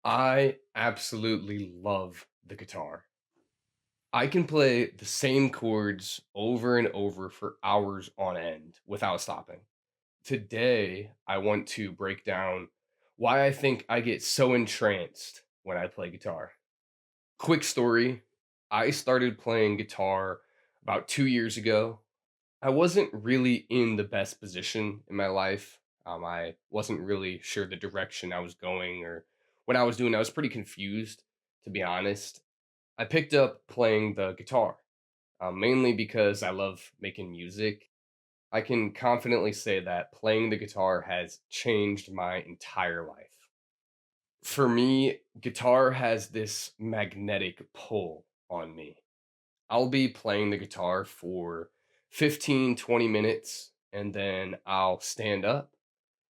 I absolutely love the guitar. I can play the same chords over and over for hours on end without stopping. Today, I want to break down why I think I get so entranced when I play guitar. Quick story, I started playing guitar about 2 years ago. I wasn't really in the best position in my life. I wasn't really sure the direction I was going or what I was doing. I was pretty confused, to be honest. I picked up playing the guitar, mainly because I love making music. I can confidently say that playing the guitar has changed my entire life. For me, guitar has this magnetic pull on me. I'll be playing the guitar for 15, 20 minutes, and then I'll stand up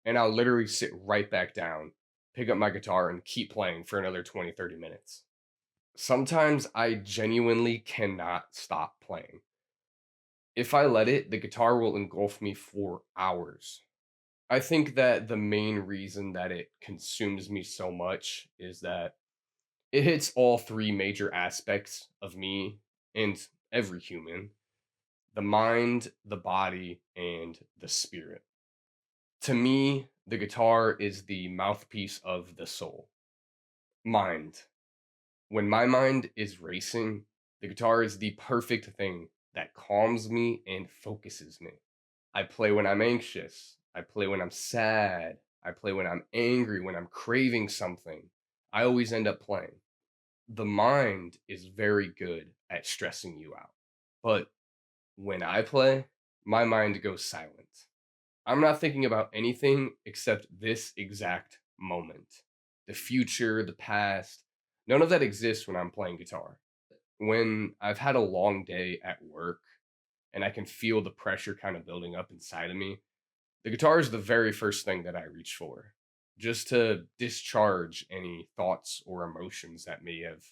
and I'll literally sit right back down, pick up my guitar, and keep playing for another 20, 30 minutes. Sometimes I genuinely cannot stop playing. If I let it, the guitar will engulf me for hours. I think that the main reason that it consumes me so much is that it hits all three major aspects of me and every human: the mind, the body, and the spirit. To me, the guitar is the mouthpiece of the soul. Mind. When my mind is racing, the guitar is the perfect thing that calms me and focuses me. I play when I'm anxious. I play when I'm sad. I play when I'm angry, when I'm craving something. I always end up playing. The mind is very good at stressing you out. But when I play, my mind goes silent. I'm not thinking about anything except this exact moment. The future, the past, none of that exists when I'm playing guitar. When I've had a long day at work and I can feel the pressure kind of building up inside of me, the guitar is the very first thing that I reach for, just to discharge any thoughts or emotions that may have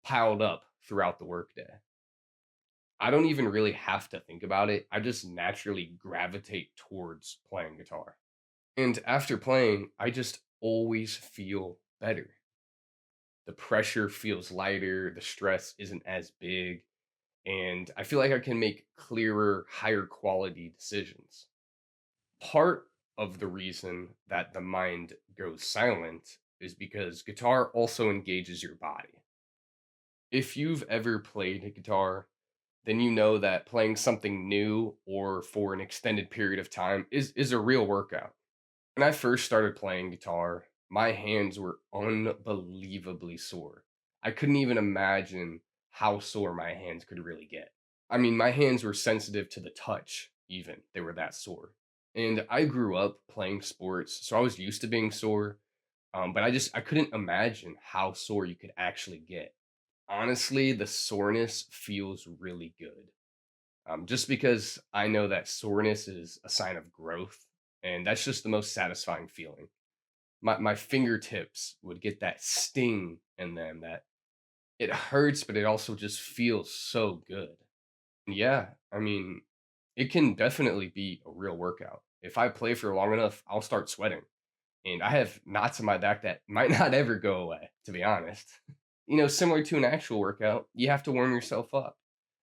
piled up throughout the workday. I don't even really have to think about it. I just naturally gravitate towards playing guitar. And after playing, I just always feel better. The pressure feels lighter, the stress isn't as big, and I feel like I can make clearer, higher quality decisions. Part of the reason that the mind goes silent is because guitar also engages your body. If you've ever played a guitar, then you know that playing something new or for an extended period of time is a real workout. When I first started playing guitar, my hands were unbelievably sore. I couldn't even imagine how sore my hands could really get. I mean, my hands were sensitive to the touch, even. They were that sore. And I grew up playing sports, so I was used to being sore. But I couldn't imagine how sore you could actually get. Honestly, the soreness feels really good. Just because I know that soreness is a sign of growth, and that's just the most satisfying feeling. My fingertips would get that sting in them that it hurts, but it also just feels so good. Yeah, I mean, it can definitely be a real workout. If I play for long enough, I'll start sweating, and I have knots in my back that might not ever go away, to be honest. Similar to an actual workout, you have to warm yourself up,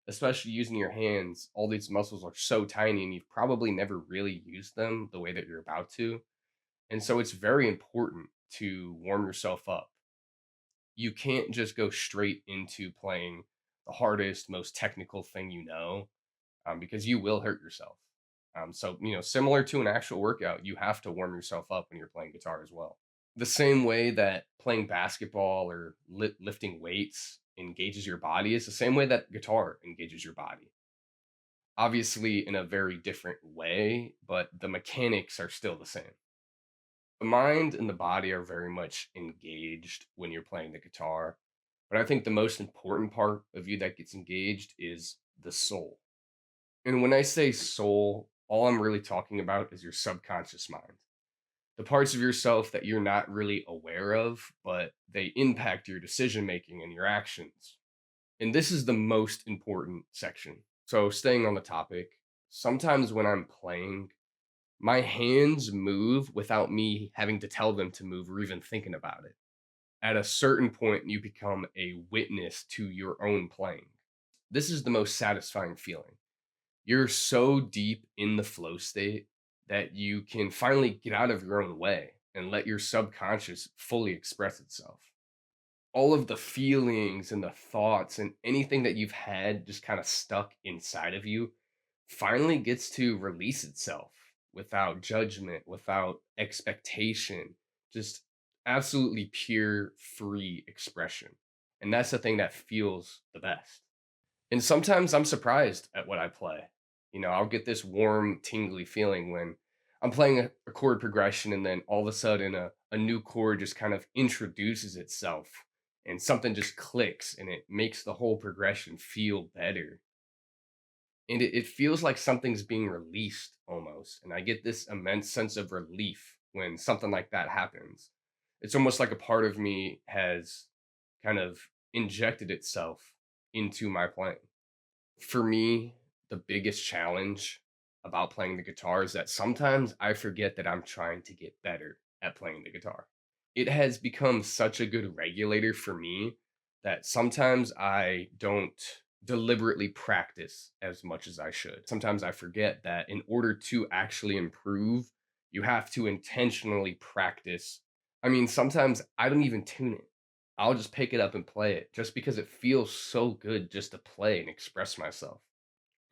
especially using your hands. All these muscles are so tiny, and you've probably never really used them the way that you're about to. And so it's very important to warm yourself up. You can't just go straight into playing the hardest, most technical thing because you will hurt yourself. Similar to an actual workout, you have to warm yourself up when you're playing guitar as well. The same way that playing basketball or lifting weights engages your body is the same way that guitar engages your body. Obviously, in a very different way, but the mechanics are still the same. The mind and the body are very much engaged when you're playing the guitar, but I think the most important part of you that gets engaged is the soul. And when I say soul, all I'm really talking about is your subconscious mind. The parts of yourself that you're not really aware of, but they impact your decision making and your actions. And this is the most important section. So, staying on the topic, sometimes when I'm playing, my hands move without me having to tell them to move or even thinking about it. At a certain point, you become a witness to your own playing. This is the most satisfying feeling. You're so deep in the flow state that you can finally get out of your own way and let your subconscious fully express itself. All of the feelings and the thoughts and anything that you've had just kind of stuck inside of you finally gets to release itself without judgment, without expectation, just absolutely pure free expression. And that's the thing that feels the best. And sometimes I'm surprised at what I play. I'll get this warm, tingly feeling when I'm playing a chord progression, and then all of a sudden a new chord just kind of introduces itself and something just clicks and it makes the whole progression feel better. And it feels like something's being released almost. And I get this immense sense of relief when something like that happens. It's almost like a part of me has kind of injected itself into my playing. For me, the biggest challenge about playing the guitar is that sometimes I forget that I'm trying to get better at playing the guitar. It has become such a good regulator for me that sometimes I don't deliberately practice as much as I should. Sometimes I forget that in order to actually improve, you have to intentionally practice. I mean, sometimes I don't even tune it. I'll just pick it up and play it just because it feels so good just to play and express myself.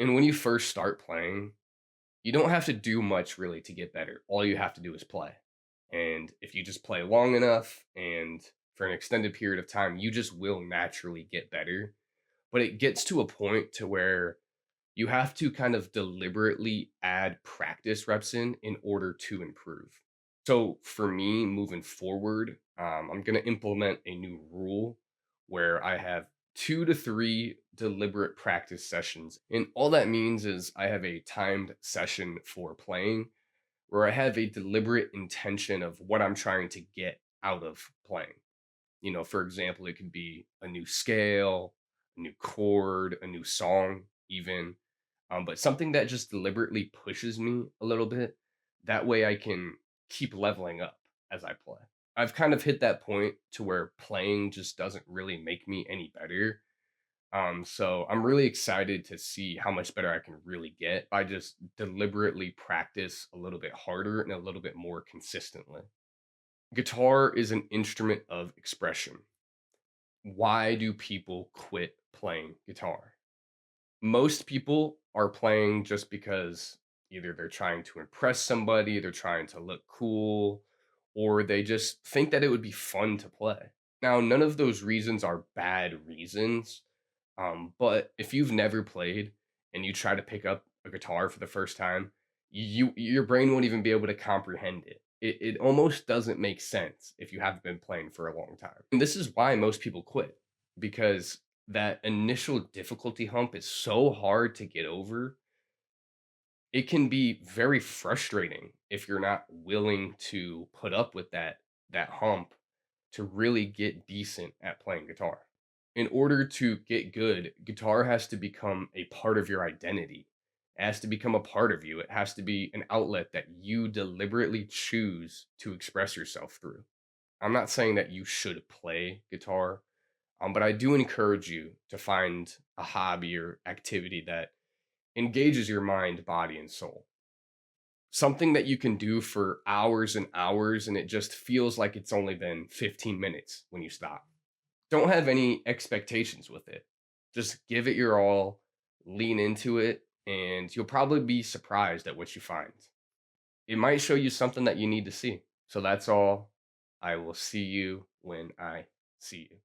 And when you first start playing, you don't have to do much really to get better. All you have to do is play. And if you just play long enough and for an extended period of time, you just will naturally get better. But it gets to a point to where you have to kind of deliberately add practice reps in order to improve. So for me, moving forward, I'm going to implement a new rule where I have 2 to 3 deliberate practice sessions. And all that means is I have a timed session for playing where I have a deliberate intention of what I'm trying to get out of playing. For example, it could be a new scale, a new chord, a new song, even. But something that just deliberately pushes me a little bit. That way I can keep leveling up as I play. I've kind of hit that point to where playing just doesn't really make me any better. So I'm really excited to see how much better I can really get by just deliberately practice a little bit harder and a little bit more consistently. Guitar is an instrument of expression. Why do people quit playing guitar? Most people are playing just because either they're trying to impress somebody, they're trying to look cool, or they just think that it would be fun to play. Now, none of those reasons are bad reasons, but if you've never played and you try to pick up a guitar for the first time, your brain won't even be able to comprehend it. It almost doesn't make sense if you haven't been playing for a long time. And this is why most people quit, because that initial difficulty hump is so hard to get over. It can be very frustrating if you're not willing to put up with that hump to really get decent at playing guitar. In order to get good, guitar has to become a part of your identity. It has to become a part of you. It has to be an outlet that you deliberately choose to express yourself through. I'm not saying that you should play guitar, but I do encourage you to find a hobby or activity that engages your mind, body, and soul. Something that you can do for hours and hours, and it just feels like it's only been 15 minutes when you stop. Don't have any expectations with it. Just give it your all, lean into it, and you'll probably be surprised at what you find. It might show you something that you need to see. So that's all. I will see you when I see you.